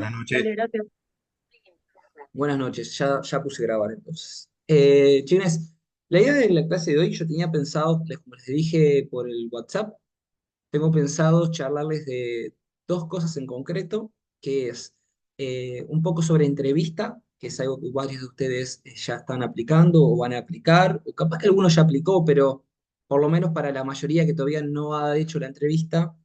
Buenas noches. Dale, gracias. Buenas noches, ya puse a grabar entonces. Chines, la idea de la clase de hoy yo tenía pensado, como les dije por el WhatsApp, tengo pensado charlarles de dos cosas en concreto, que es un poco sobre entrevista, que es algo que varios de ustedes ya están aplicando o van a aplicar, o capaz que alguno ya aplicó, pero por lo menos para la mayoría que todavía no ha hecho la entrevista,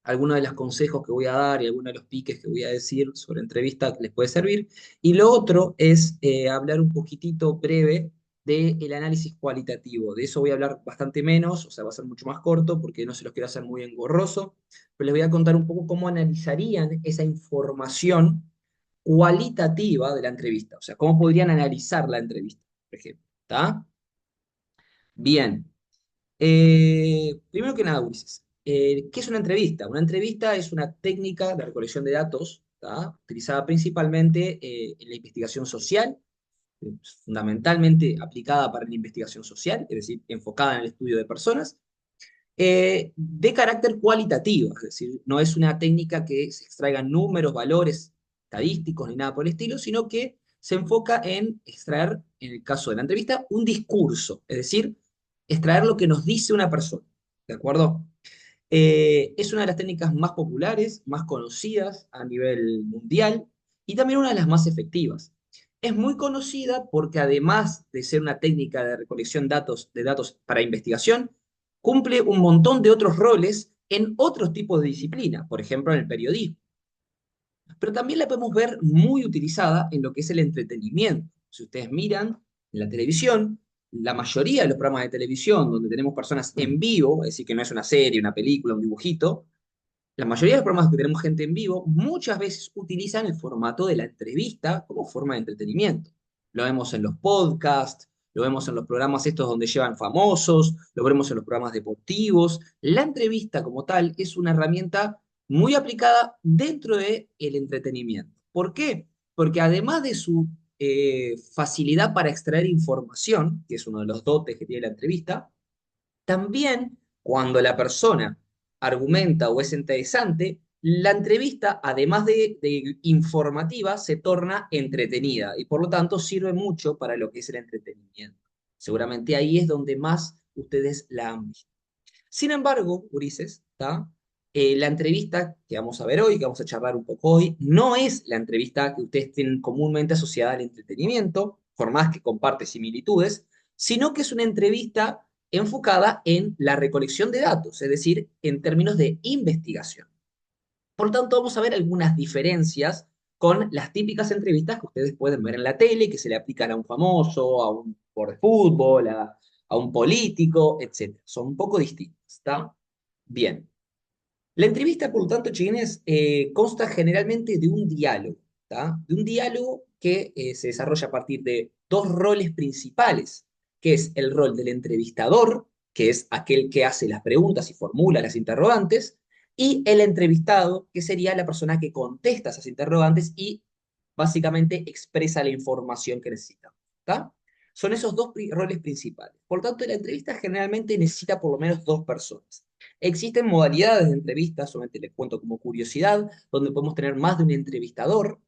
algunos de los consejos que voy a dar y algunos de los piques que voy a decir sobre entrevista que les puede servir. Y lo otro es hablar un poquitito breve del análisis cualitativo. De eso voy a hablar bastante menos, o sea, va a ser mucho más corto porque no se los quiero hacer muy engorroso, pero les voy a contar un poco cómo analizarían esa información cualitativa de la entrevista, o sea, cómo podrían analizar la entrevista, por ejemplo. ¿Está? Bien. Primero que nada, Ulises, ¿qué es una entrevista? Una entrevista es una técnica de recolección de datos, ¿tá? Utilizada principalmente en la investigación social, fundamentalmente aplicada para la investigación social, es decir, enfocada en el estudio de personas, de carácter cualitativo, es decir, no es una técnica que se extraigan números, valores estadísticos ni nada por el estilo, sino que se enfoca en extraer, en el caso de la entrevista, un discurso, es decir, extraer lo que nos dice una persona, ¿de acuerdo? Es una de las técnicas más populares, más conocidas a nivel mundial y también una de las más efectivas. Es muy conocida porque además de ser una técnica de recolección de datos para investigación, cumple un montón de otros roles en otros tipos de disciplinas, por ejemplo en el periodismo. Pero también la podemos ver muy utilizada en lo que es el entretenimiento. Si ustedes miran en la televisión, la mayoría de los programas de televisión donde tenemos personas en vivo, es decir, que no es una serie, una película, un dibujito, la mayoría de los programas que tenemos gente en vivo muchas veces utilizan el formato de la entrevista como forma de entretenimiento. Lo vemos en los podcasts, lo vemos en los programas estos donde llevan famosos, lo vemos en los programas deportivos. La entrevista como tal es una herramienta muy aplicada dentro del entretenimiento. ¿Por qué? Porque además de su facilidad para extraer información, que es uno de los dotes que tiene la entrevista, también, cuando la persona argumenta o es interesante, la entrevista, además de informativa, se torna entretenida y por lo tanto sirve mucho para lo que es el entretenimiento. Seguramente ahí es donde más ustedes la han visto. Sin embargo, Ulises, ¿tá? La entrevista que vamos a ver hoy, que vamos a charlar un poco hoy, no es la entrevista que ustedes tienen comúnmente asociada al entretenimiento, por más que comparte similitudes, sino que es una entrevista enfocada en la recolección de datos, es decir, en términos de investigación. Por lo tanto, vamos a ver algunas diferencias con las típicas entrevistas que ustedes pueden ver en la tele, que se le aplican a un famoso, a un por de fútbol, a un político, etc. Son un poco distintas, ¿está? Bien. La entrevista, por lo tanto, chiquines, consta generalmente de un diálogo, ¿tá? De un diálogo que se desarrolla a partir de dos roles principales, que es el rol del entrevistador, que es aquel que hace las preguntas y formula las interrogantes, y el entrevistado, que sería la persona que contesta esas interrogantes y básicamente expresa la información que necesita, ¿tá? Son esos dos roles principales. Por lo tanto, la entrevista generalmente necesita por lo menos dos personas. Existen modalidades de entrevistas, solamente les cuento como curiosidad, donde podemos tener más de un entrevistador.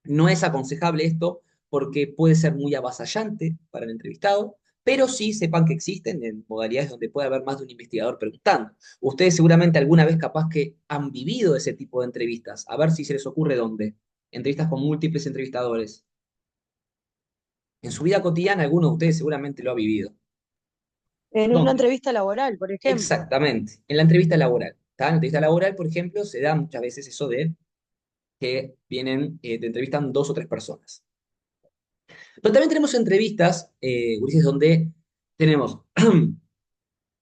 No es aconsejable esto porque puede ser muy avasallante para el entrevistado, pero sí sepan que existen en modalidades donde puede haber más de un investigador preguntando. Ustedes seguramente alguna vez capaz que han vivido ese tipo de entrevistas. A ver si se les ocurre dónde. Entrevistas con múltiples entrevistadores. En su vida cotidiana alguno de ustedes seguramente lo ha vivido. En una ¿Dónde? entrevista laboral, por ejemplo. Exactamente, en la entrevista laboral. ¿Tá? En la entrevista laboral, por ejemplo, se da muchas veces eso de que vienen, te entrevistan dos o tres personas. Pero también tenemos entrevistas, Ulises, donde tenemos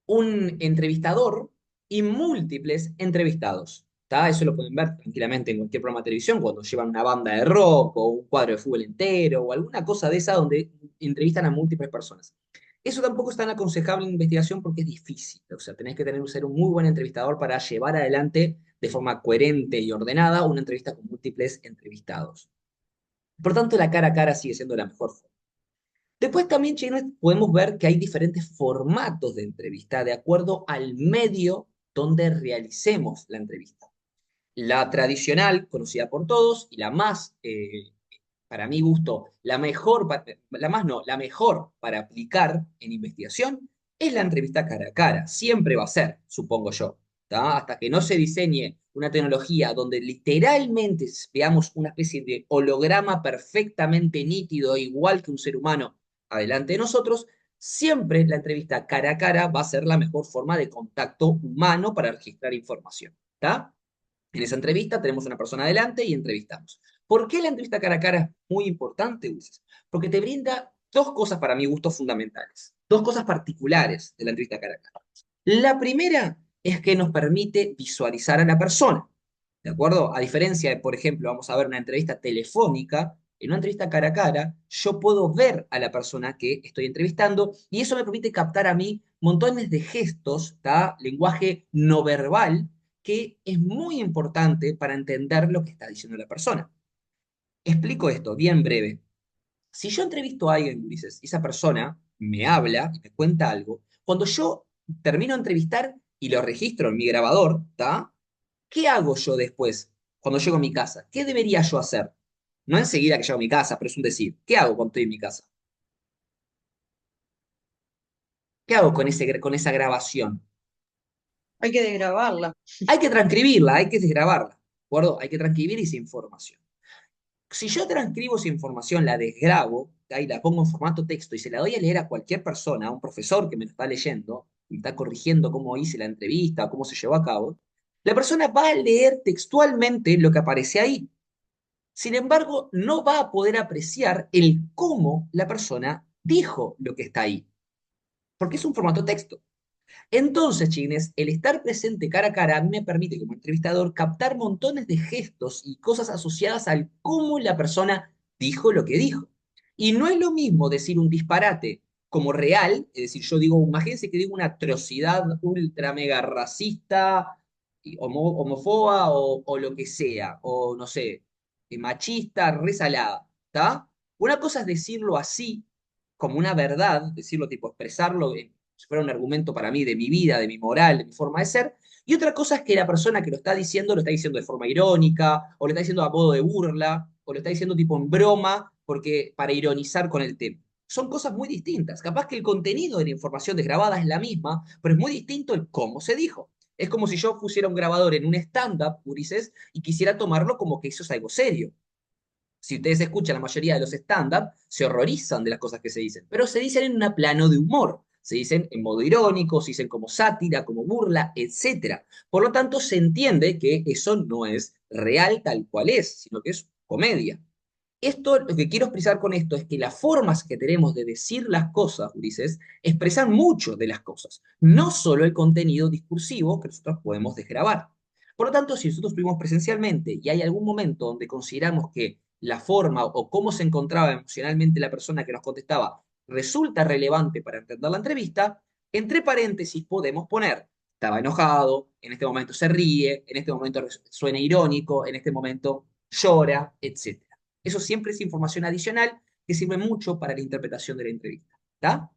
un entrevistador y múltiples entrevistados. ¿Tá? Eso lo pueden ver tranquilamente en cualquier programa de televisión, cuando llevan una banda de rock o un cuadro de fútbol entero o alguna cosa de esa donde entrevistan a múltiples personas. Eso tampoco es tan aconsejable en investigación porque es difícil. O sea, tenés que ser un muy buen entrevistador para llevar adelante de forma coherente y ordenada una entrevista con múltiples entrevistados. Por tanto, la cara a cara sigue siendo la mejor forma. Después también, chicos, podemos ver que hay diferentes formatos de entrevista de acuerdo al medio donde realicemos la entrevista. La tradicional, conocida por todos, y la más, para mi gusto, la mejor, la más no, la mejor para aplicar en investigación, es la entrevista cara a cara. Siempre va a ser, supongo yo. ¿Tá? Hasta que no se diseñe una tecnología donde literalmente veamos una especie de holograma perfectamente nítido, igual que un ser humano, adelante de nosotros, siempre la entrevista cara a cara va a ser la mejor forma de contacto humano para registrar información. ¿Está? En esa entrevista tenemos una persona adelante y entrevistamos. ¿Por qué la entrevista cara a cara es muy importante, Ulises? Porque te brinda dos cosas para mi gusto fundamentales, dos cosas particulares de la entrevista cara a cara. La primera es que nos permite visualizar a la persona, ¿de acuerdo? A diferencia de, por ejemplo, vamos a ver una entrevista telefónica, en una entrevista cara a cara, yo puedo ver a la persona que estoy entrevistando y eso me permite captar a mí montones de gestos, ¿tá? Lenguaje no verbal que es muy importante para entender lo que está diciendo la persona. Explico esto bien breve. Si yo entrevisto a alguien, Ulises, y esa persona me habla y me cuenta algo, cuando yo termino de entrevistar y lo registro en mi grabador, ¿tá? ¿Qué hago yo después cuando llego a mi casa? ¿Qué debería yo hacer? No enseguida que llego a mi casa, pero es un decir. ¿Qué hago cuando estoy en mi casa? ¿Qué hago con esa grabación? Hay que desgrabarla. Hay que transcribirla, hay que desgrabarla, ¿de acuerdo? Hay que transcribir esa información. Si yo transcribo esa información, la desgrabo, ahí la pongo en formato texto y se la doy a leer a cualquier persona, a un profesor que me lo está leyendo, y está corrigiendo cómo hice la entrevista, cómo se llevó a cabo, la persona va a leer textualmente lo que aparece ahí. Sin embargo, no va a poder apreciar el cómo la persona dijo lo que está ahí, porque es un formato texto. Entonces, chiles, el estar presente cara a cara a mí me permite como entrevistador captar montones de gestos y cosas asociadas al cómo la persona dijo lo que dijo. Y no es lo mismo decir un disparate como real, es decir, yo digo, imagínense que digo una atrocidad ultra mega racista, homofoba o lo que sea, o no sé, machista, resalada, ¿está? Una cosa es decirlo así, como una verdad, decirlo tipo, expresarlo si fuera un argumento para mí de mi vida, de mi moral, de mi forma de ser. Y otra cosa es que la persona que lo está diciendo de forma irónica, o lo está diciendo a modo de burla, o lo está diciendo tipo en broma, porque para ironizar con el tema. Son cosas muy distintas. Capaz que el contenido de la información desgrabada es la misma, pero es muy distinto el cómo se dijo. Es como si yo pusiera un grabador en un stand-up, Ulises, y quisiera tomarlo como que eso es algo serio. Si ustedes escuchan la mayoría de los stand-up, se horrorizan de las cosas que se dicen, pero se dicen en un plano de humor, se dicen en modo irónico, se dicen como sátira, como burla, etcétera. Por lo tanto, se entiende que eso no es real tal cual es, sino que es comedia. Esto, lo que quiero expresar con esto es que las formas que tenemos de decir las cosas, Ulises, expresan mucho de las cosas, no solo el contenido discursivo que nosotros podemos desgrabar. Por lo tanto, si nosotros estuvimos presencialmente y hay algún momento donde consideramos que la forma o cómo se encontraba emocionalmente la persona que nos contestaba resulta relevante para entender la entrevista, entre paréntesis podemos poner, estaba enojado, en este momento se ríe, en este momento suena irónico, en este momento llora, etc. Eso siempre es información adicional que sirve mucho para la interpretación de la entrevista. ¿Está?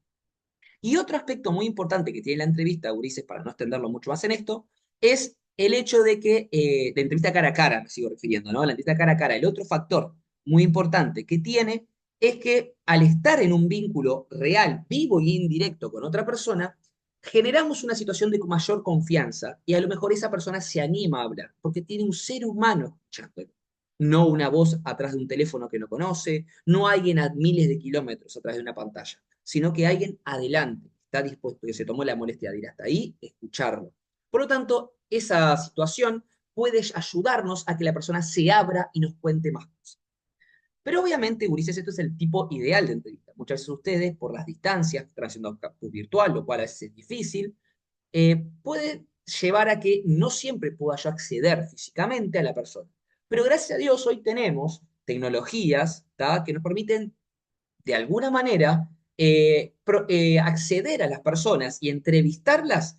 Y otro aspecto muy importante que tiene la entrevista, Ulises, para no extenderlo mucho más en esto, es el hecho de que, la entrevista cara a cara, me sigo refiriendo, ¿no? La entrevista cara a cara, el otro factor muy importante que tiene es que al estar en un vínculo real, vivo y indirecto con otra persona, generamos una situación de mayor confianza y a lo mejor esa persona se anima a hablar, porque tiene un ser humano escuchándolo. No una voz atrás de un teléfono que no conoce, no alguien a miles de kilómetros atrás de una pantalla, sino que alguien adelante está dispuesto, que se tomó la molestia de ir hasta ahí, escucharlo. Por lo tanto, esa situación puede ayudarnos a que la persona se abra y nos cuente más cosas. Pero obviamente, Ulises, esto es el tipo ideal de entrevista. Muchas veces ustedes, por las distancias, están haciendo campus virtual, lo cual a veces es difícil, puede llevar a que no siempre pueda yo acceder físicamente a la persona. Pero gracias a Dios hoy tenemos tecnologías, ¿tá? Que nos permiten de alguna manera acceder a las personas y entrevistarlas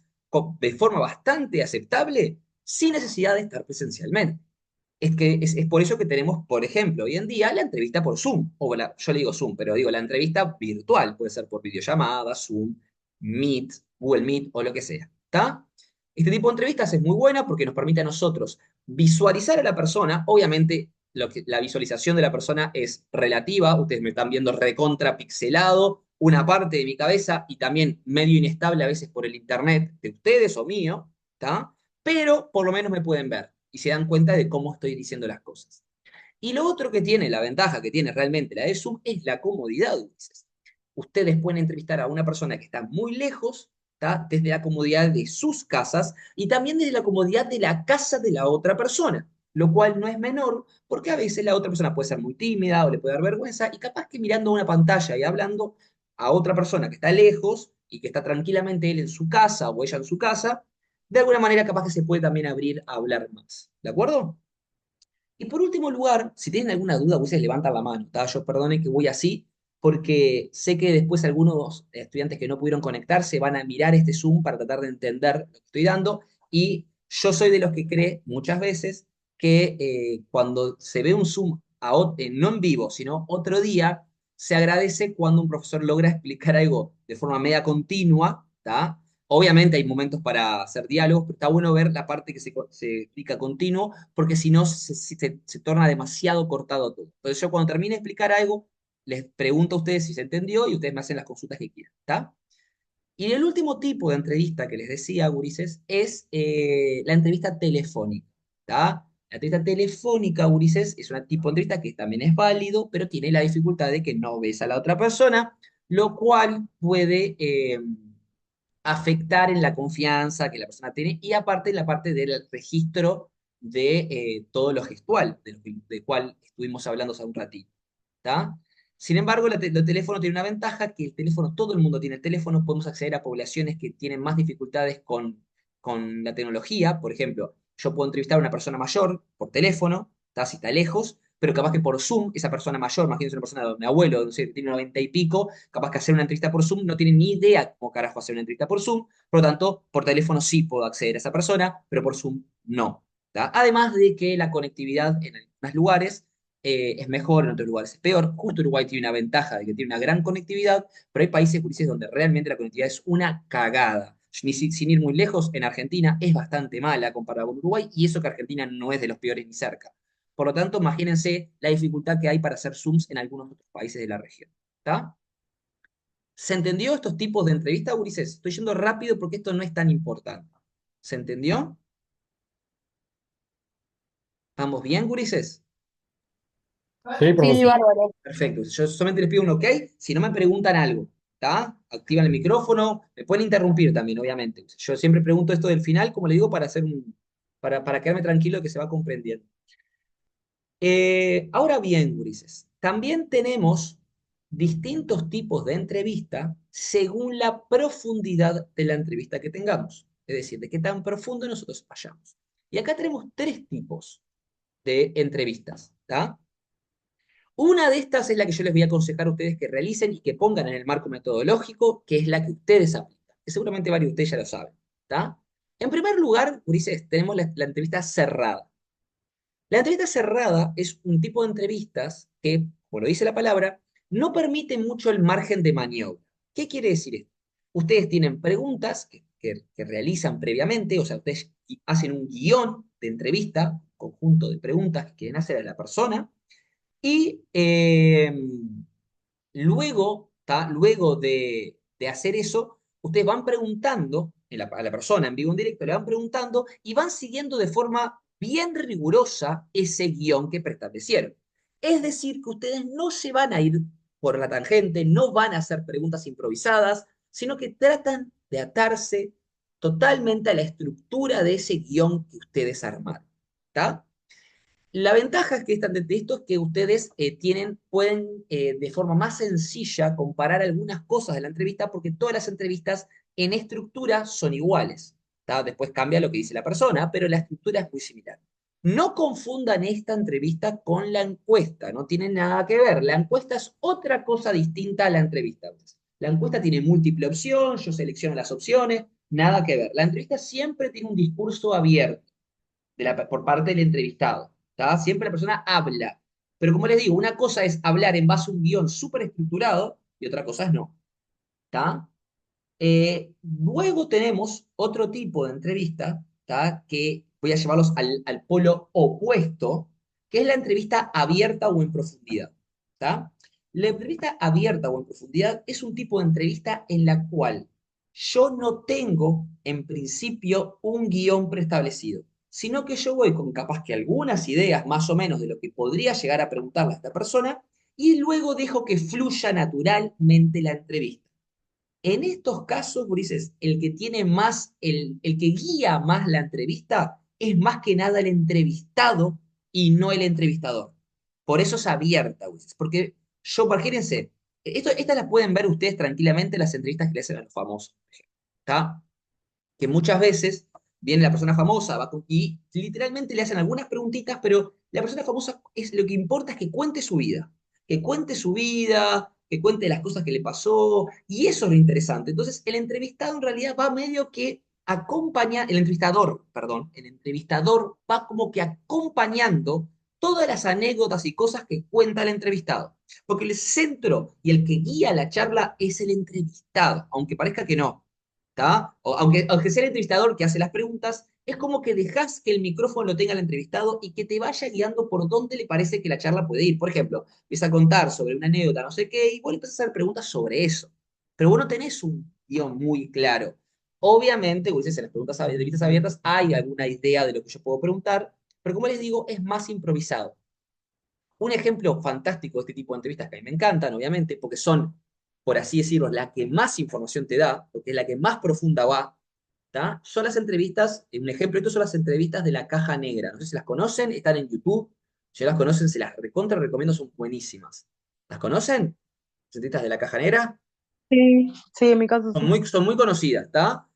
de forma bastante aceptable sin necesidad de estar presencialmente. Es que es por eso que tenemos, por ejemplo, hoy en día la entrevista por Zoom, yo le digo Zoom, pero digo la entrevista virtual, puede ser por videollamada, Zoom, Meet, Google Meet o lo que sea. ¿Está? Este tipo de entrevistas es muy buena porque nos permite a nosotros visualizar a la persona, obviamente la visualización de la persona es relativa, ustedes me están viendo recontra pixelado, una parte de mi cabeza y también medio inestable a veces por el internet de ustedes o mío, ¿está? Pero por lo menos me pueden ver y se dan cuenta de cómo estoy diciendo las cosas. Y lo otro que tiene, la ventaja que tiene realmente la de Zoom es la comodidad, Ulises. Ustedes pueden entrevistar a una persona que está muy lejos, ¿tá? Desde la comodidad de sus casas y también desde la comodidad de la casa de la otra persona, lo cual no es menor porque a veces la otra persona puede ser muy tímida o le puede dar vergüenza y capaz que mirando una pantalla y hablando a otra persona que está lejos y que está tranquilamente él en su casa o ella en su casa, de alguna manera capaz que se puede también abrir a hablar más. ¿De acuerdo? Y por último lugar, si tienen alguna duda, ustedes levantan la mano, ¿tá? Yo perdonen que voy así, porque sé que después algunos estudiantes que no pudieron conectarse van a mirar este Zoom para tratar de entender lo que estoy dando, y yo soy de los que cree muchas veces que cuando se ve un Zoom no en vivo, sino otro día, se agradece cuando un profesor logra explicar algo de forma media continua, ¿tá? Obviamente hay momentos para hacer diálogos, pero está bueno ver la parte que se explica continuo, porque si no se torna demasiado cortado todo. Entonces yo cuando termine de explicar algo, les pregunto a ustedes si se entendió y ustedes me hacen las consultas que quieran, ¿está? Y el último tipo de entrevista que les decía, gurises, es la entrevista telefónica, ¿está? La entrevista telefónica, gurises, es un tipo de entrevista que también es válido, pero tiene la dificultad de que no ves a la otra persona, lo cual puede afectar en la confianza que la persona tiene y aparte en la parte del registro de todo lo gestual, de cual estuvimos hablando hace un ratito. ¿Tá? Sin embargo, el teléfono tiene una ventaja, que el teléfono, todo el mundo tiene el teléfono, podemos acceder a poblaciones que tienen más dificultades con la tecnología. Por ejemplo, yo puedo entrevistar a una persona mayor por teléfono, ¿tá? Si está lejos, pero capaz que por Zoom, esa persona mayor, imagínense una persona de mi abuelo, no sé, que tiene 90 y pico, capaz que hacer una entrevista por Zoom no tiene ni idea cómo carajo hacer una entrevista por Zoom, por lo tanto, por teléfono sí puedo acceder a esa persona, pero por Zoom no. ¿Tá? Además de que la conectividad en algunos lugares es mejor, en otros lugares es peor. Justo Uruguay tiene una ventaja de que tiene una gran conectividad, pero hay países donde realmente la conectividad es una cagada. Sin ir muy lejos, en Argentina es bastante mala comparada con Uruguay, y eso que Argentina no es de los peores ni cerca. Por lo tanto, imagínense la dificultad que hay para hacer Zooms en algunos otros países de la región. ¿Está? ¿Se entendió estos tipos de entrevistas, Ulises? Estoy yendo rápido porque esto no es tan importante. ¿Se entendió? ¿Vamos bien, Gurises? Sí, Sí, profesor. bárbaro. Perfecto. Yo solamente les pido un ok. Si no me preguntan algo, ¿está? Activan el micrófono. Me pueden interrumpir también, obviamente. Yo siempre pregunto esto del final, como le digo, para quedarme tranquilo que se va comprendiendo. Ahora bien, gurises, también tenemos distintos tipos de entrevista según la profundidad de la entrevista que tengamos. Es decir, de qué tan profundo nosotros vayamos. Y acá tenemos tres tipos de entrevistas, ¿está? Una de estas es la que yo les voy a aconsejar a ustedes que realicen y que pongan en el marco metodológico, que es la que ustedes aplican, que seguramente varios de ustedes ya lo saben. ¿Está? En primer lugar, Ulises, tenemos la entrevista cerrada. La entrevista cerrada es un tipo de entrevistas que, como lo dice la palabra, no permite mucho el margen de maniobra. ¿Qué quiere decir esto? Ustedes tienen preguntas que realizan previamente, o sea, ustedes hacen un guión de entrevista, conjunto de preguntas que quieren hacer a la persona, y luego, ¿tá? Luego de hacer eso, ustedes van preguntando a la persona en vivo en directo, le van preguntando y van siguiendo de forma bien rigurosa ese guión que preestablecieron. Es decir, que ustedes no se van a ir por la tangente, no van a hacer preguntas improvisadas, sino que tratan de atarse totalmente a la estructura de ese guión que ustedes armaron. ¿Está? La ventaja es que de esto es que ustedes pueden de forma más sencilla comparar algunas cosas de la entrevista porque todas las entrevistas en estructura son iguales. ¿Tá? Después cambia lo que dice la persona, pero la estructura es muy similar. No confundan esta entrevista con la encuesta, no tiene nada que ver. La encuesta es otra cosa distinta a la entrevista. La encuesta tiene múltiple opción, yo selecciono las opciones, nada que ver. La entrevista siempre tiene un discurso abierto por parte del entrevistado. ¿Tá? Siempre la persona habla. Pero como les digo, una cosa es hablar en base a un guión súper estructurado y otra cosa es no. Luego tenemos otro tipo de entrevista, ¿tá? Que voy a llevarlos al polo opuesto, que es la entrevista abierta o en profundidad. ¿Tá? La entrevista abierta o en profundidad es un tipo de entrevista en la cual yo no tengo, en principio, un guión preestablecido, sino que yo voy con capaz que algunas ideas más o menos de lo que podría llegar a preguntarle a esta persona y luego dejo que fluya naturalmente la entrevista. En estos casos, Ulises, el que tiene más, el que guía más la entrevista es más que nada el entrevistado y no el entrevistador. Por eso es abierta, Ulises, porque yo, imagínense, estas las pueden ver ustedes tranquilamente en las entrevistas que le hacen a los famosos, ¿está? Que muchas veces viene la persona famosa y literalmente le hacen algunas preguntitas, pero la persona famosa es lo que importa es que cuente su vida, que cuente las cosas que le pasó, y eso es lo interesante. Entonces, el entrevistado en realidad va medio que acompaña, el entrevistador, perdón, el entrevistador va como que acompañando todas las anécdotas y cosas que cuenta el entrevistado. Porque el centro y el que guía la charla es el entrevistado, aunque parezca que no. ¿Tá? Aunque sea el entrevistador que hace las preguntas, es como que dejas que el micrófono lo tenga el entrevistado y que te vaya guiando por dónde le parece que la charla puede ir. Por ejemplo, empieza a contar sobre una anécdota, no sé qué, y vos le empiezas a hacer preguntas sobre eso. Pero vos no tenés un guión muy claro. Obviamente, vos dices, en las preguntas entrevistas abiertas hay alguna idea de lo que yo puedo preguntar, pero como les digo, es más improvisado. Un ejemplo fantástico de este tipo de entrevistas que a mí me encantan, obviamente, porque son, por así decirlo, la que más información te da, porque es la que más profunda va, ¿tá? Son las entrevistas, un ejemplo de esto son las entrevistas de la Caja Negra. No sé si las conocen, están en YouTube. Si no las conocen, se las recontra recomiendo, son buenísimas. ¿Las conocen? ¿Las entrevistas de la Caja Negra? Sí, sí, en mi caso sí. Son muy conocidas, ¿está?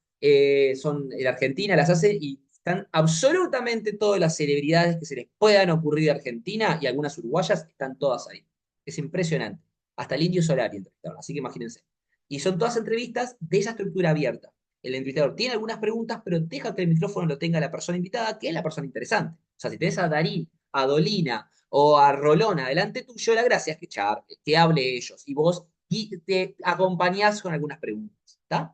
Son en Argentina, las hace y están absolutamente todas las celebridades que se les puedan ocurrir de Argentina y algunas uruguayas están todas ahí. Es impresionante. Hasta el Indio Solari entrevistaron, así que imagínense. Y son todas entrevistas de esa estructura abierta. El entrevistador tiene algunas preguntas, pero deja que el micrófono lo tenga la persona invitada, que es la persona interesante. O sea, si tenés a Darín, a Dolina o a Rolona delante tuyo, la gracia es que hable ellos y vos y te acompañás con algunas preguntas. ¿Está?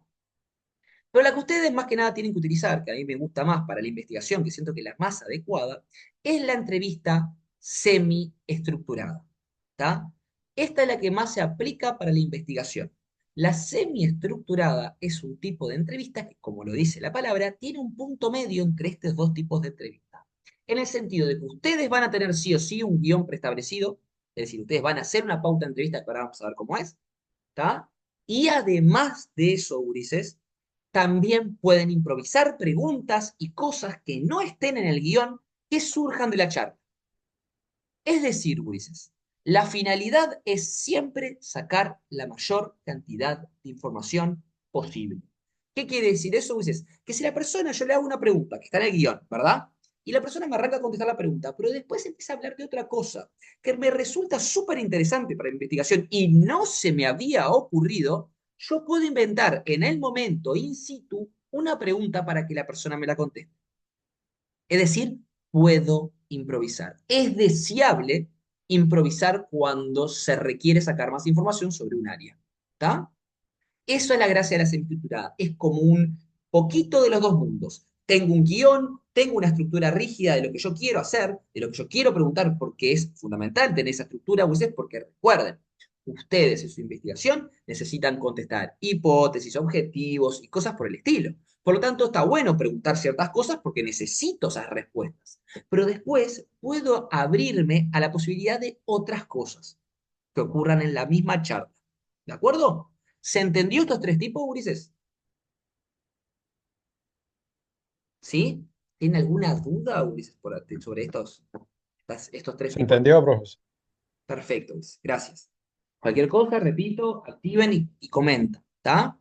Pero la que ustedes más que nada tienen que utilizar, que a mí me gusta más para la investigación, que siento que es la más adecuada, es la entrevista semi-estructurada. ¿Está? Esta es la que más se aplica para la investigación. La semi-estructurada es un tipo de entrevista que, como lo dice la palabra, tiene un punto medio entre estos dos tipos de entrevista. En el sentido de que ustedes van a tener sí o sí un guión preestablecido, es decir, ustedes van a hacer una pauta de entrevista que ahora vamos a ver cómo es, ¿tá? Y además de eso, Ulises, también pueden improvisar preguntas y cosas que no estén en el guión que surjan de la charla. Es decir, Ulises, la finalidad es siempre sacar la mayor cantidad de información posible. ¿Qué quiere decir eso, Ulises? Que si la persona, yo le hago una pregunta que está en el guión, ¿verdad? Y la persona me arranca a contestar la pregunta, pero después empieza a hablar de otra cosa que me resulta súper interesante para la investigación y no se me había ocurrido, yo puedo inventar en el momento, in situ, una pregunta para que la persona me la conteste. Es decir, puedo improvisar. Es deseable improvisar cuando se requiere sacar más información sobre un área. ¿Está? Eso es la gracia de la semiestructurada. Es como un poquito de los dos mundos. Tengo un guión, tengo una estructura rígida de lo que yo quiero hacer, de lo que yo quiero preguntar, porque es fundamental tener esa estructura, ustedes, porque recuerden, ustedes en su investigación necesitan contestar hipótesis, objetivos y cosas por el estilo. Por lo tanto, está bueno preguntar ciertas cosas porque necesito esas respuestas. Pero después puedo abrirme a la posibilidad de otras cosas que ocurran en la misma charla. ¿De acuerdo? ¿Se entendió estos tres tipos, Ulises? ¿Sí? ¿Tiene alguna duda, Ulises, sobre estos tres ¿Se tipos? entendió, profesor? Perfecto, Ulises. Gracias. Cualquier cosa, repito, activen y comenten. ¿Está?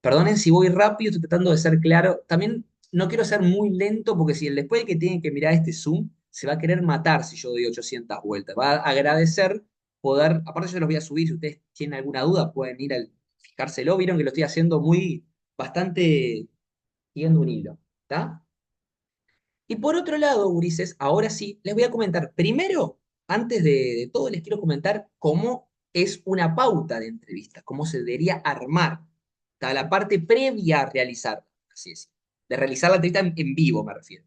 Perdonen si voy rápido, estoy tratando de ser claro. También no quiero ser muy lento porque si después el que tiene que mirar este Zoom se va a querer matar si yo doy 800 vueltas. Va a agradecer poder, aparte yo los voy a subir, si ustedes tienen alguna duda pueden ir al fijárselo. Vieron que lo estoy haciendo bastante siguiendo un hilo. ¿Está? Y por otro lado, Ulises, ahora sí, les voy a comentar. Primero, antes de todo, les quiero comentar cómo es una pauta de entrevista, cómo se debería armar. Está la parte previa a realizar, así es, de realizar la entrevista en vivo, me refiero.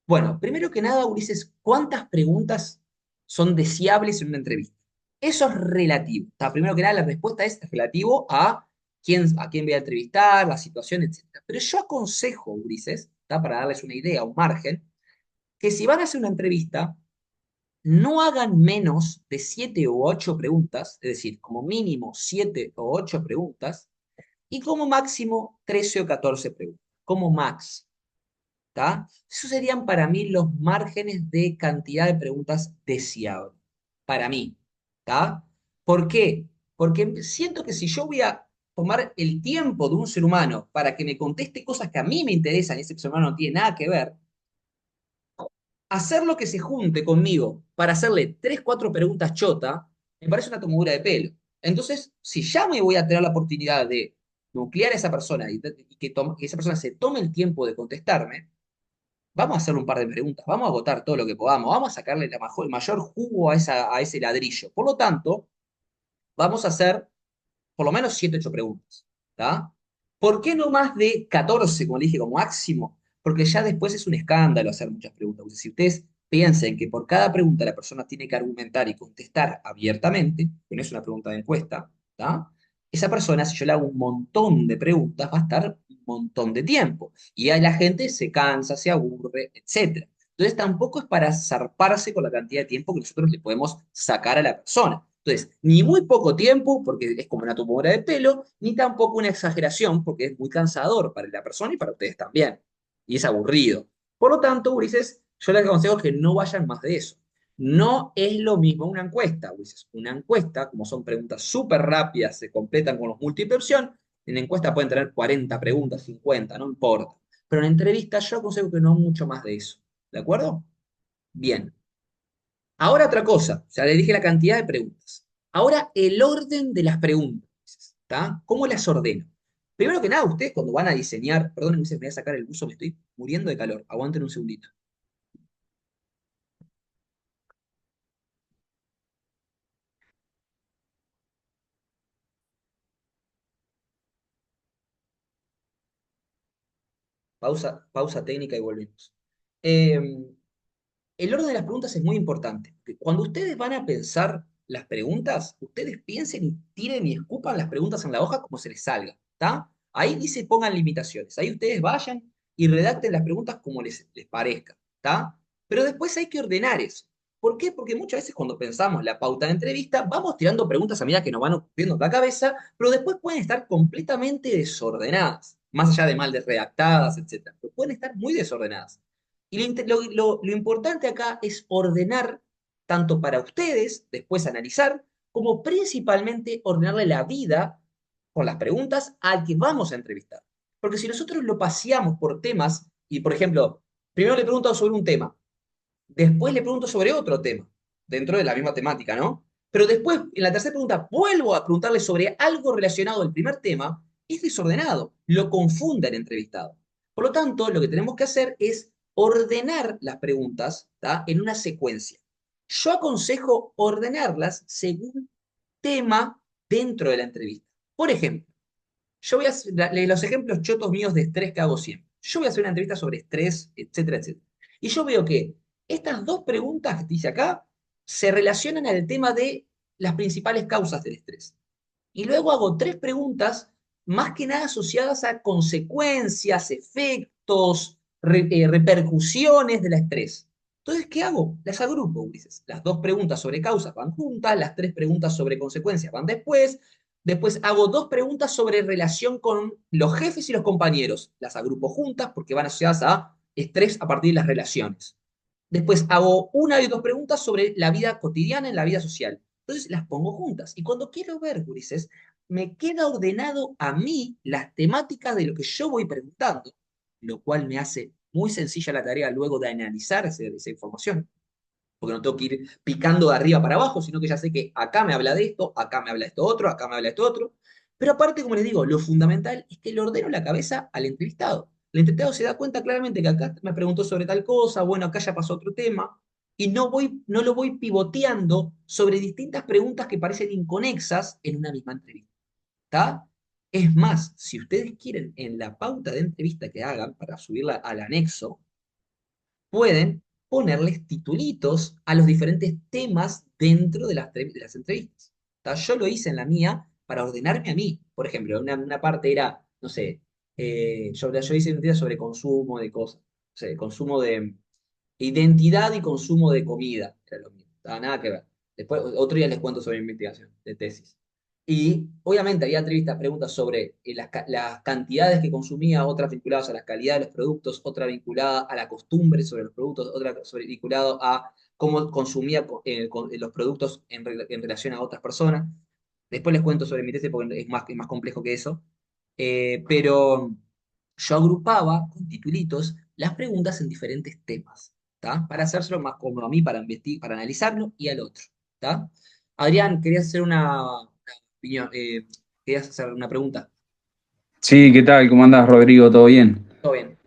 Bueno, primero que nada, Ulises, ¿cuántas preguntas son deseables en una entrevista? Eso es relativo. Primero que nada, la respuesta es relativo a quién voy a entrevistar, la situación, etc. Pero yo aconsejo, Ulises, para darles una idea, un margen, que si van a hacer una entrevista, no hagan menos de 7 u 8 preguntas, es decir, como mínimo 7 o 8 preguntas, y como máximo 13 o 14 preguntas, como max. ¿Tá? Esos serían para mí los márgenes de cantidad de preguntas deseables. Para mí. ¿Tá? ¿Por qué? Porque siento que si yo voy a tomar el tiempo de un ser humano para que me conteste cosas que a mí me interesan y ese ser humano no tiene nada que ver, hacerlo que se junte conmigo para hacerle 3, 4 preguntas chota, me parece una tomadura de pelo. Entonces, si ya me voy a tener la oportunidad de nuclear a esa persona y que esa persona se tome el tiempo de contestarme, vamos a hacerle un par de preguntas, vamos a agotar todo lo que podamos, vamos a sacarle el mayor jugo a ese ladrillo. Por lo tanto, vamos a hacer por lo menos 7, 8 preguntas. ¿Tá? ¿Por qué no más de 14, como le dije, como máximo? Porque ya después es un escándalo hacer muchas preguntas. O sea, si ustedes piensen que por cada pregunta la persona tiene que argumentar y contestar abiertamente, que no es una pregunta de encuesta, ¿tá? Esa persona, si yo le hago un montón de preguntas, va a estar un montón de tiempo. Y ahí la gente se cansa, se aburre, etcétera. Entonces tampoco es para zarparse con la cantidad de tiempo que nosotros le podemos sacar a la persona. Entonces, ni muy poco tiempo, porque es como una tomadura de pelo, ni tampoco una exageración, porque es muy cansador para la persona y para ustedes también. Y es aburrido. Por lo tanto, Ulises, yo les aconsejo que no vayan más de eso. No es lo mismo una encuesta, Ulises. Una encuesta, como son preguntas súper rápidas, se completan con los múltiple opción, en la encuesta pueden tener 40 preguntas, 50, no importa. Pero en entrevista yo aconsejo que no mucho más de eso. ¿De acuerdo? Bien. Ahora otra cosa, o sea, le dije la cantidad de preguntas. Ahora el orden de las preguntas, ¿está? ¿Cómo las ordeno? Primero que nada, ustedes cuando van a diseñar, perdón, me voy a sacar el buzo, me estoy muriendo de calor, aguanten un segundito. Pausa técnica y volvemos. Eh, el orden de las preguntas es muy importante. Cuando ustedes van a pensar las preguntas, ustedes piensen y tiren y escupan las preguntas en la hoja como se les salga, ¿está? Ahí dice pongan limitaciones. Ahí ustedes vayan y redacten las preguntas como les parezca, ¿está? Pero después hay que ordenar eso. ¿Por qué? Porque muchas veces cuando pensamos la pauta de entrevista, vamos tirando preguntas a medida que nos van ocurriendo en la cabeza, pero después pueden estar completamente desordenadas, más allá de mal de redactadas, etcétera. Pero pueden estar muy desordenadas. Y lo importante acá es ordenar, tanto para ustedes, después analizar, como principalmente ordenarle la vida con las preguntas al que vamos a entrevistar. Porque si nosotros lo paseamos por temas, y por ejemplo, primero le pregunto sobre un tema, después le pregunto sobre otro tema, dentro de la misma temática, ¿no? Pero después, en la tercera pregunta, vuelvo a preguntarle sobre algo relacionado al primer tema, es desordenado, lo confunde el entrevistado. Por lo tanto, lo que tenemos que hacer es ordenar las preguntas, ¿tá? En una secuencia. Yo aconsejo ordenarlas según tema dentro de la entrevista. Por ejemplo, yo voy a hacer los ejemplos chotos míos de estrés que hago siempre. Yo voy a hacer una entrevista sobre estrés, etcétera, etcétera. Y yo veo que estas dos preguntas que dice acá se relacionan al tema de las principales causas del estrés. Y luego hago 3 preguntas más que nada asociadas a consecuencias, efectos, repercusiones del estrés. Entonces, ¿qué hago? Las agrupo, Ulises. Las 2 preguntas sobre causas van juntas, las 3 preguntas sobre consecuencias van después. Después hago 2 preguntas sobre relación con los jefes y los compañeros. Las agrupo juntas porque van asociadas a estrés a partir de las relaciones. Después hago 1 y 2 preguntas sobre la vida cotidiana en la vida social. Entonces las pongo juntas. Y cuando quiero ver, Ulises, me queda ordenado a mí las temáticas de lo que yo voy preguntando, lo cual me hace muy sencilla la tarea luego de analizar esa información, porque no tengo que ir picando de arriba para abajo, sino que ya sé que acá me habla de esto, acá me habla de esto otro, acá me habla de esto otro. Pero aparte, como les digo, lo fundamental es que le ordeno la cabeza al entrevistado. El entrevistado se da cuenta claramente que acá me preguntó sobre tal cosa, bueno, acá ya pasó otro tema, y no lo voy pivoteando sobre distintas preguntas que parecen inconexas en una misma entrevista. ¿Está? Es más, si ustedes quieren, en la pauta de entrevista que hagan para subirla al anexo, pueden ponerles titulitos a los diferentes temas dentro de las entrevistas. ¿Tá? Yo lo hice en la mía para ordenarme a mí. Por ejemplo, una parte era, no sé, yo hice una entrevista sobre consumo de cosas, o sea, consumo de identidad y consumo de comida. Era lo mismo, nada que ver. Después, otro día les cuento sobre mi investigación de tesis. Y obviamente había entrevistas, preguntas sobre las cantidades que consumía, otras vinculadas a la calidad de los productos, otra vinculada a la costumbre sobre los productos, otra vinculada a cómo consumía los productos en relación a otras personas. Después les cuento sobre mi tesis porque es más complejo que eso. Pero yo agrupaba con titulitos las preguntas en diferentes temas, ¿tá? Para hacérselo más cómodo a mí, para investigar, para analizarlo y al otro, ¿tá? Adrián, querías hacer una opinión, querías hacer una pregunta. Sí, ¿qué tal? ¿Cómo andás, Rodrigo? ¿Todo bien? Todo bien.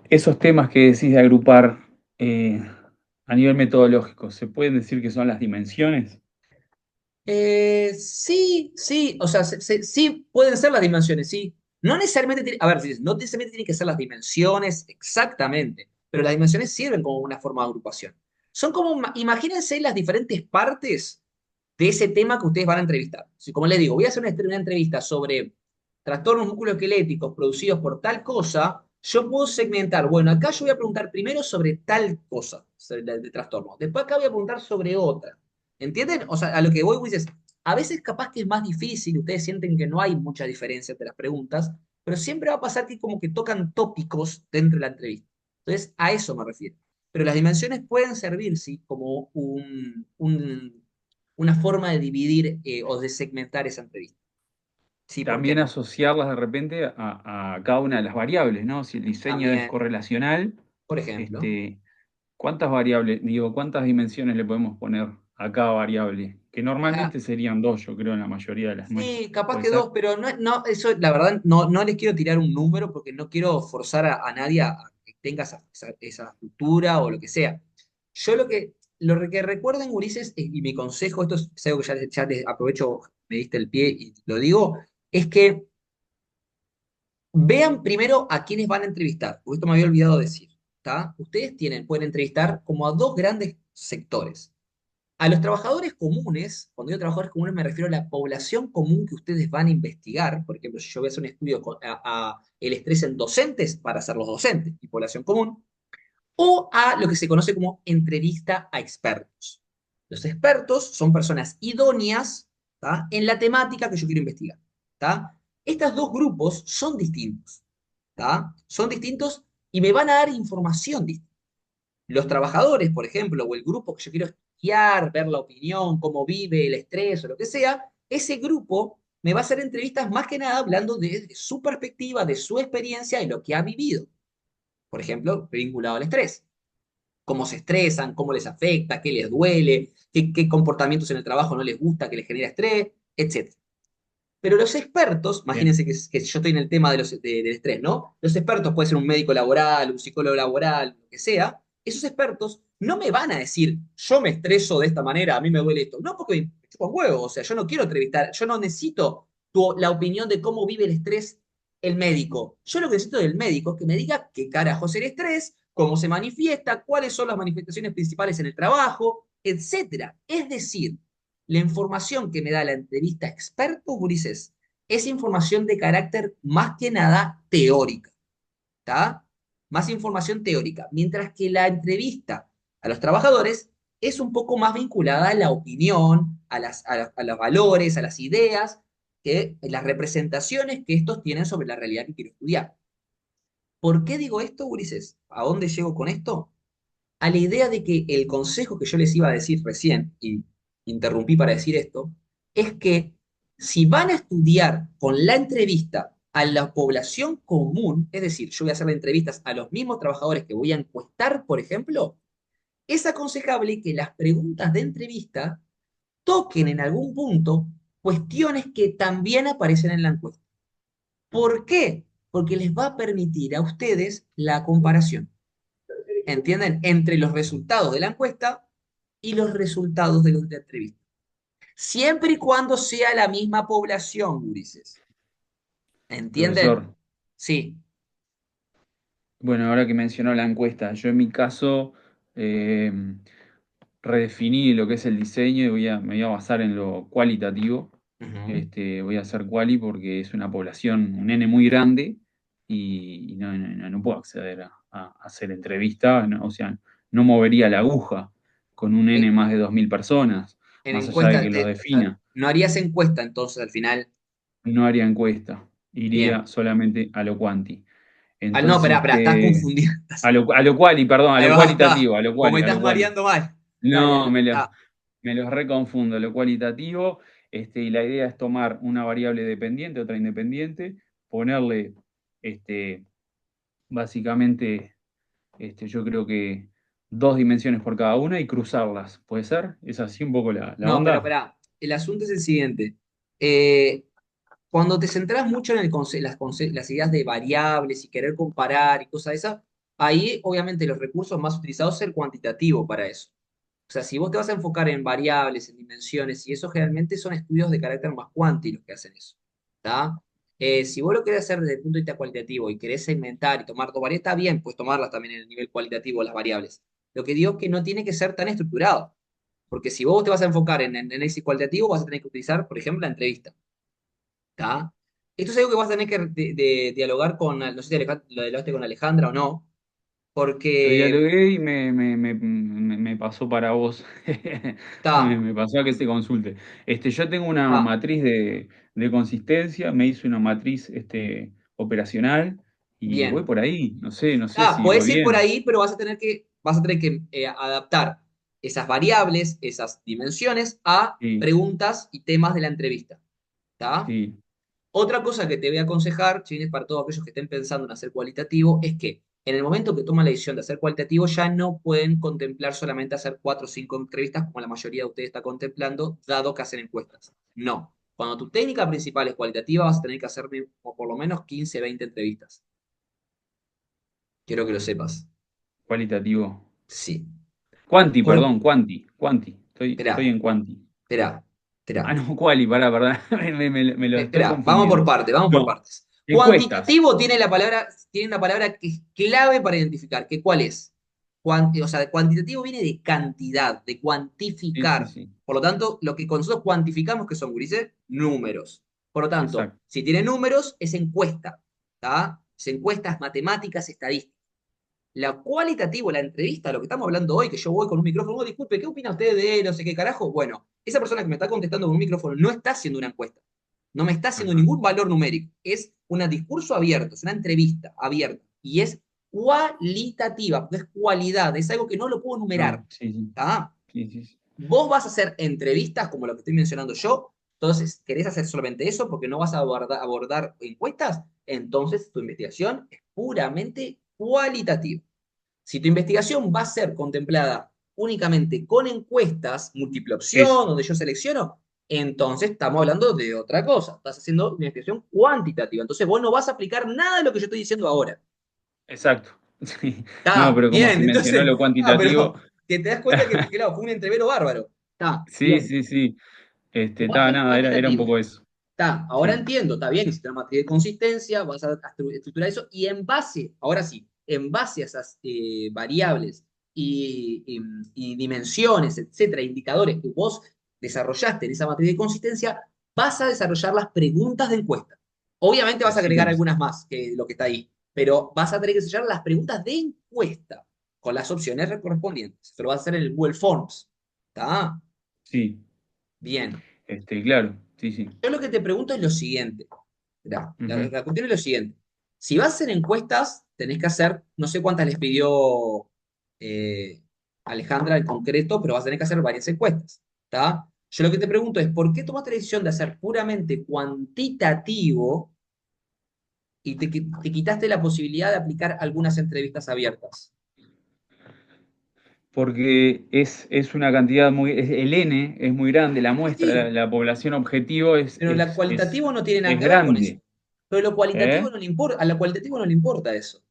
Esos temas que decís de agrupar eh, a nivel metodológico, ¿se pueden decir que son las dimensiones? Sí, sí, o sea, sí pueden ser las dimensiones, sí. No necesariamente, a ver, no necesariamente tienen que ser las dimensiones exactamente, pero las dimensiones sirven como una forma de agrupación. Son como, imagínense las diferentes partes de ese tema que ustedes van a entrevistar. Si, como les digo, voy a hacer una entrevista sobre trastornos musculoesqueléticos producidos por tal cosa, yo puedo segmentar, bueno, acá yo voy a preguntar primero sobre tal cosa, sobre de trastorno. Después acá voy a preguntar sobre otra. ¿Entienden? O sea, a lo que voy, dices, a veces capaz que es más difícil, ustedes sienten que no hay mucha diferencia entre las preguntas, pero siempre va a pasar que como que tocan tópicos dentro de la entrevista. Entonces, a eso me refiero. Pero las dimensiones pueden servir, sí, como una forma de dividir o de segmentar esa entrevista. Sí, ¿por qué También no? asociarlas de repente a cada una de las variables, ¿no? Si el diseño es También, correlacional, por ejemplo. este, ¿cuántas variables, digo, cuántas dimensiones le podemos poner a cada variable? Que Ah, normalmente serían dos, yo creo, en la mayoría de las nuestras. sí, capaz ¿Puede que ser? dos, pero no, no, eso la verdad no les quiero tirar un número porque no quiero forzar a nadie a que tenga esa estructura o lo que sea. Yo lo que recuerden, Ulises, y mi consejo, esto es algo que ya les aprovecho, me diste el pie y lo digo, es que vean primero a quiénes van a entrevistar, porque esto me había olvidado decir, ¿tá? Ustedes pueden entrevistar como a dos grandes sectores. A los trabajadores comunes, cuando digo trabajadores comunes me refiero a la población común que ustedes van a investigar. Por ejemplo, si yo voy a hacer un estudio a el estrés en docentes para hacer los docentes y población común, o a lo que se conoce como entrevista a expertos. Los expertos son personas idóneas, ¿tá? En la temática que yo quiero investigar. ¿Tá? Estos dos grupos son distintos. ¿Tá? Son distintos y me van a dar información distinta. Los trabajadores, por ejemplo, o el grupo que yo quiero estudiar, ver la opinión, cómo vive el estrés o lo que sea, ese grupo me va a hacer entrevistas más que nada hablando de su perspectiva, de su experiencia y lo que ha vivido. Por ejemplo, vinculado al estrés. Cómo se estresan, cómo les afecta, qué les duele, qué comportamientos en el trabajo no les gusta, que les genera estrés, etc. Pero los expertos, Bien. imagínense que yo estoy en el tema del estrés, ¿no? Los expertos, puede ser un médico laboral, un psicólogo laboral, lo que sea, esos expertos no me van a decir, yo me estreso de esta manera, a mí me duele esto. No, porque me chupa un huevo, o sea, yo no quiero entrevistar, yo no necesito la opinión de cómo vive el estrés el médico. Yo lo que necesito del médico es que me diga qué carajo es el estrés, cómo se manifiesta, cuáles son las manifestaciones principales en el trabajo, etcétera. Es decir, la información que me da la entrevista experto, Ulises, es información de carácter más que nada teórica, ¿está? Más información teórica, mientras que la entrevista a los trabajadores es un poco más vinculada a la opinión, a los valores, a las ideas, las representaciones que estos tienen sobre la realidad que quiero estudiar. ¿Por qué digo esto, Ulises? ¿A dónde llego con esto? A la idea de que el consejo que yo les iba a decir recién, y interrumpí para decir esto, es que si van a estudiar con la entrevista a la población común, es decir, yo voy a hacer entrevistas a los mismos trabajadores que voy a encuestar, por ejemplo, es aconsejable que las preguntas de entrevista toquen en algún punto cuestiones que también aparecen en la encuesta. ¿Por qué? Porque les va a permitir a ustedes la comparación. ¿Entienden? Entre los resultados de la encuesta y los resultados de la entrevista. Siempre y cuando sea la misma población, Ulises. ¿Entienden? Profesor, Sí. Bueno, ahora que mencionó la encuesta, yo en mi caso eh, redefiní lo que es el diseño y me voy a basar en lo cualitativo. Ujú. Voy a hacer quali porque es una población, un N muy grande y no puedo acceder a hacer entrevista, o sea, no movería la aguja con un N Eh, más de 2.000 personas, En más allá de encuesta, que lo o sea, defina. no harías encuesta entonces al final. No haría encuesta, Bien. iría solamente a lo quanti. No, Entonces, esperá, estás confundiendo. a lo quali, perdón, a Ahí lo va, está. cualitativo, a lo Vos me quali, a lo estás quali. mareando mal. Dale, No, dale. Está. me los reconfundo, lo cualitativo, y la idea es tomar una variable dependiente, otra independiente, ponerle, este, básicamente, yo creo que dos dimensiones por cada una y cruzarlas. ¿Puede ser? ¿Es así un poco la No, pero onda? esperá. El asunto es el siguiente. Eh, Cuando te centras mucho en las ideas de variables y querer comparar y cosas de esas, ahí obviamente los recursos más utilizados es el cuantitativo para eso. O sea, si vos te vas a enfocar en variables, en dimensiones, y eso generalmente son estudios de carácter más cuanti los que hacen eso. ¿Está? Si vos lo querés hacer desde el punto de vista cualitativo y querés segmentar y tomar dos variables, está bien, pues tomarlas también en el nivel cualitativo las variables. Lo que digo es que no tiene que ser tan estructurado, porque si vos te vas a enfocar en análisis cualitativo, vas a tener que utilizar, por ejemplo, la entrevista. ¿Está? Esto es algo que vas a tener que dialogar con, no sé si lo hablaste con Alejandra o no, Lo porque dialogué y me pasó para vos. está, Me pasó a que se consulte. Yo tengo una ah, matriz de consistencia, me hice una matriz operacional y voy bien. por ahí. No sé Ah, si voy puedes ir por bien. ahí, pero vas a tener que adaptar esas variables, esas dimensiones a Sí, preguntas y temas de la entrevista. ¿Está? sí, Otra cosa que te voy a aconsejar, si bien es para todos aquellos que estén pensando en hacer cualitativo, es que en el momento que toman la decisión de hacer cualitativo, ya no pueden contemplar solamente hacer 4 o 5 entrevistas como la mayoría de ustedes está contemplando, dado que hacen encuestas. No. Cuando tu técnica principal es cualitativa, vas a tener que hacer por lo menos 15, 20 entrevistas. Quiero que lo sepas. cualitativo. Sí. Cuanti, Por lo- perdón, cuanti. Estoy Esperá, en cuanti. esperá, Ah, esperá. no, quali, pará. Me lo estoy Esperá, vamos por confundiendo. partes, vamos por No, partes. encuestas. Cuantitativo tiene una palabra que es clave para identificar, que ¿cuál es? O sea, cuantitativo viene de cantidad, de Sí, sí, cuantificar. sí. Por lo tanto, lo que nosotros cuantificamos, que son, gurises, números. Por lo tanto, Exacto. si tiene números, es encuesta. ¿Está? Es encuestas, matemáticas, estadísticas. La cualitativo, la entrevista, lo que estamos hablando hoy, que yo voy con un micrófono, "Oh, disculpe, ¿qué opina usted de no sé qué carajo?" Bueno, esa persona que me está contestando con un micrófono no está haciendo una encuesta, no me está haciendo Ajá. ningún valor numérico, es un discurso abierto, es una entrevista abierta y es cualitativa, porque es cualidad, es algo que no lo puedo numerar. No, sí, sí. ¿Está? Sí, sí, sí. Vos vas a hacer entrevistas como lo que estoy mencionando yo, entonces querés hacer solamente eso porque no vas a abordar encuestas, entonces tu investigación es puramente cualitativa. Si tu investigación va a ser contemplada únicamente con encuestas, múltiple Es, opción, donde yo selecciono, entonces estamos hablando de otra cosa. Estás haciendo una investigación cuantitativa. Entonces vos no vas a aplicar nada de lo que yo estoy diciendo ahora. exacto. Sí. No, Está, pero como se bien, mencionó entonces, lo cuantitativo, pero que te das cuenta que, claro, fue un entrevero bárbaro. Está, sí, bien. sí, sí. Cuánto es Nada, era un cuantitativo. poco eso. Está, ahora Sí, entiendo, está bien, necesitas una matriz de consistencia, vas a estructurar eso, y en base, ahora sí, en base a esas variables y dimensiones, etcétera, indicadores que vos desarrollaste en esa matriz de consistencia, vas a desarrollar las preguntas de encuesta. Obviamente vas a agregar exactamente. algunas más que lo que está ahí, pero vas a tener que desarrollar las preguntas de encuesta con las opciones correspondientes. Esto lo vas a hacer en el Google Forms. ¿Está? Sí, Bien. claro, sí, sí. Yo lo que te pregunto es lo siguiente. Mirá, Ujú. la cuestión es lo siguiente. Si vas a hacer encuestas, tenés que hacer, no sé cuántas les pidió eh, Alejandra en concreto, pero vas a tener que hacer varias encuestas. ¿Está? Yo lo que te pregunto es, ¿por qué tomaste la decisión de hacer puramente cuantitativo y te quitaste la posibilidad de aplicar algunas entrevistas abiertas? Porque es una cantidad el N es muy grande, la Sí, muestra, sí, la población objetivo pero la cualitativo no tiene nada es que ver con eso. grande. Pero lo cualitativo ¿Eh? no le importa, a la cualitativo no le importa eso.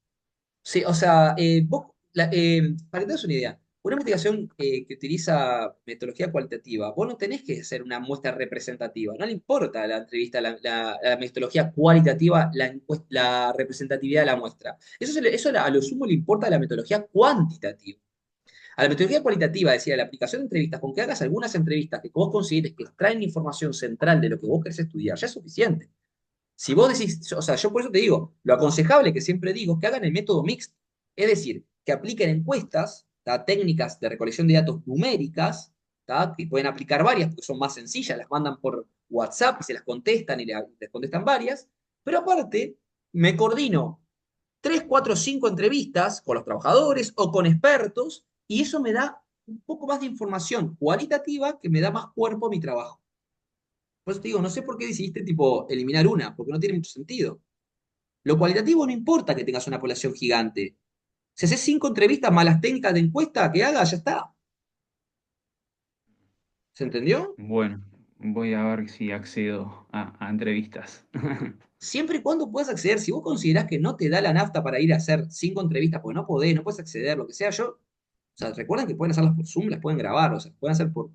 Sí, o sea, para que te des una idea, una investigación que utiliza metodología cualitativa, vos no tenés que hacer una muestra representativa, no le importa la entrevista, la metodología cualitativa, la representatividad de la muestra. Eso a lo sumo le importa a la metodología cuantitativa. A la metodología cualitativa, decía, la aplicación de entrevistas, con que hagas algunas entrevistas que vos consideres que extraen información central de lo que vos querés estudiar, ya es suficiente. Si vos decís, o sea, yo por eso te digo, lo aconsejable que siempre digo es que hagan el método mixto, es decir, que apliquen encuestas, ¿tá? Técnicas de recolección de datos numéricas, ¿tá? Que pueden aplicar varias porque son más sencillas, las mandan por WhatsApp y se las contestan y les contestan varias, pero aparte me coordino 3, 4, 5 entrevistas con los trabajadores o con expertos y eso me da un poco más de información cualitativa que me da más cuerpo a mi trabajo. Por eso te digo, no sé por qué decidiste tipo eliminar una, porque no tiene mucho sentido. Lo cualitativo no importa que tengas una población gigante. Si haces 5 entrevistas más las técnicas de encuesta que hagas, ya está. ¿Se entendió? Bueno, voy a ver si accedo a entrevistas. Siempre y cuando puedas acceder, si vos considerás que no te da la nafta para ir a hacer 5 entrevistas, porque no podés, no puedes acceder, lo que sea, o sea, recuerden que pueden hacerlas por Zoom, las pueden grabar, o sea, pueden hacer por